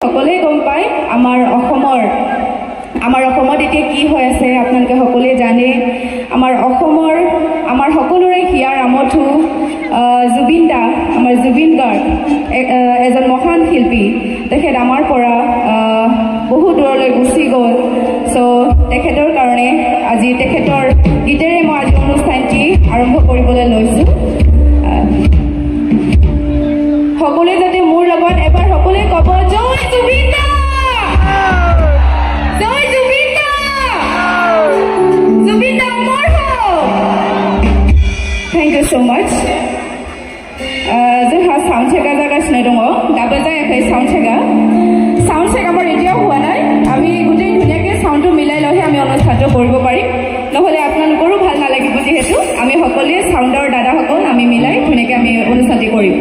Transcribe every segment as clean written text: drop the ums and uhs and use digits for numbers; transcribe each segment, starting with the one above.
সকলে গম পায় আমাৰ অসমত এতিয়া কি হৈ আছে আপোনালোকে সকলোৱে জানে আমাৰ সকলোৰে হিয়াৰ আমঠু জুবিন দা আমাৰ জুবিন গাৰ্গ এজন মহান শিল্পী তেখেত আমাৰ পৰা বহু দূৰলৈ গুচি গ'ল সো তেখেতৰ কাৰণে আজি তেখেতৰ গীতেৰে মই আজি অনুষ্ঠানটি আৰম্ভ কৰিবলৈ লৈছোঁ সকলোৱে যাতে মোৰ লগত এবাৰ সকলোৱে ক'ব জয় জুবিন দা জয় জুবিন দা জুবিন দা অমৰ হওক thank you so much जोंहा साउन्ड चेकआ जागासिनो दङ दाबो जायाखै साउन्ड चेकआ बर एতিয়াও হোৱা নাই আমি গোটেই ধুনীয়াকৈ সাউন্ডটো মিলাই লহে আমি অনুষ্ঠানটো কৰিব পাৰিম নহলে আপোনালোকৰো ভাল নালাগিব যেহেতু আমি সকলোৱে সাউন্ডৰ দাদাসকল আমি মিলাই ধুনীয়াকৈ আমি অনুষ্ঠানটি কৰিম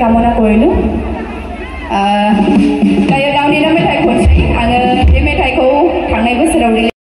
কামনা কৰিলোঁ।